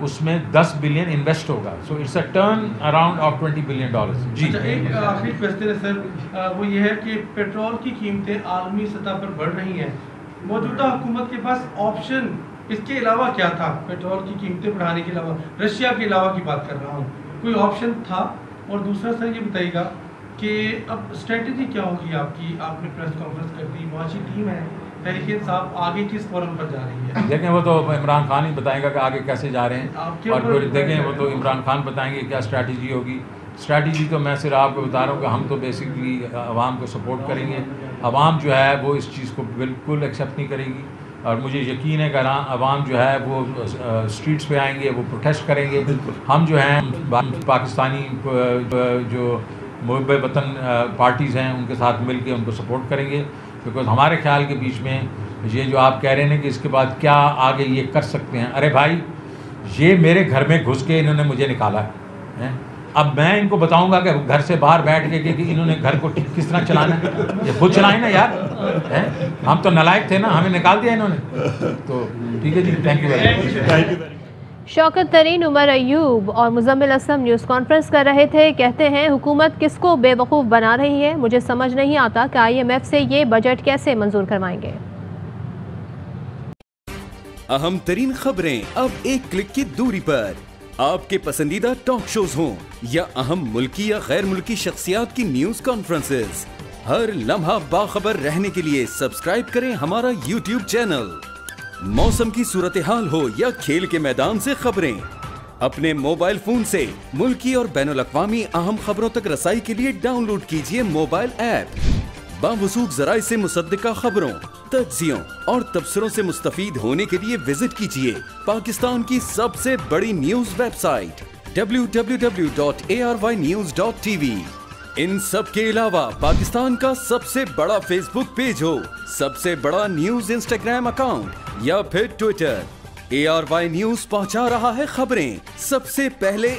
اس میں 10 بلین انویسٹ ہوگا. So it's a turnaround of $20 billion. جی ایک آخری کوشچن ہے سر, وہ یہ ہے کہ پیٹرول کی قیمتیں عالمی سطح پر بڑھ رہی ہیں, موجودہ حکومت کے پاس آپشن اس کے علاوہ کیا تھا؟ پیٹرول کی قیمتیں بڑھانے کے علاوہ, رشیا کے علاوہ کی بات کر رہا ہوں, کوئی آپشن تھا؟ اور دوسرا سر یہ بتائیے گا کہ اب اسٹریٹجی کیا ہوگی آپ کی؟ آپ نے پریس کانفرنس کر دی, معاشی ٹیم ہے تحریک انصاف, آگے کس فورم پر جا رہی ہے؟ دیکھیں وہ تو عمران خان ہی بتائیں گا کہ آگے کیسے جا رہے ہیں, اور پھر دیکھیں وہ تو عمران خان بتائیں گے کیا اسٹریٹجی ہوگی. اسٹریٹجی تو میں صرف آپ کو بتا رہا ہوں کہ ہم تو بیسکلی عوام کو سپورٹ کریں گے. عوام جو ہے وہ اس چیز کو بالکل ایکسیپٹ نہیں کرے گی, اور مجھے یقین ہے کہ عوام جو ہے وہ اسٹریٹس پہ آئیں گے, وہ پروٹیسٹ کریں گے. ہم جو ہیں پاکستانی جو محب وطن پارٹیز ہیں ان کے ساتھ مل کے ان کو سپورٹ کریں گے, بیکاز ہمارے خیال کے بیچ میں یہ جو آپ کہہ رہے ہیں کہ اس کے بعد کیا آگے یہ کر سکتے ہیں, ارے بھائی یہ میرے گھر میں گھس کے انہوں نے مجھے نکالا ہے, اب میں ان کو بتاؤں گا کہ گھر سے باہر بیٹھ کے کہ انہوں نے گھر کو کس طرح چلانا ہے؟ یہ خود چلائیں نا یار, ہم تو نالائق تھے نا, ہمیں نکال دیا انہوں نے. تو ٹھیک ہے جی, تھینک یو ویری مچ. شوکت ترین, عمر ایوب اور مزمل اسلم نیوز کانفرنس کر رہے تھے. کہتے ہیں حکومت کس کو بے وقوف بنا رہی ہے, مجھے سمجھ نہیں آتا کہ IMF سے یہ بجٹ کیسے منظور کروائیں گے. اہم ترین خبریں اب ایک کلک کی دوری پر, آپ کے پسندیدہ ٹاک شوز ہوں یا اہم ملکی یا غیر ملکی شخصیات کی نیوز کانفرنسز, ہر لمحہ باخبر رہنے کے لیے سبسکرائب کریں ہمارا YouTube چینل. موسم کی صورتحال ہو یا کھیل کے میدان سے خبریں, اپنے موبائل فون سے ملکی اور بین الاقوامی اہم خبروں تک رسائی کے لیے ڈاؤن لوڈ کیجیے موبائل ایپ. باوثوق ذرائع سے مصدقہ خبروں, تجزیوں اور تبصروں سے مستفید ہونے کے لیے وزٹ کیجیے پاکستان کی سب سے بڑی نیوز ویب سائٹ www.arYnews.tv. ان سب کے علاوہ پاکستان کا سب سے بڑا فیس بک پیج ہو, سب سے بڑا نیوز انسٹاگرام اکاؤنٹ یا پھر ٹویٹر, ARY نیوز پہنچا رہا ہے خبریں سب سے پہلے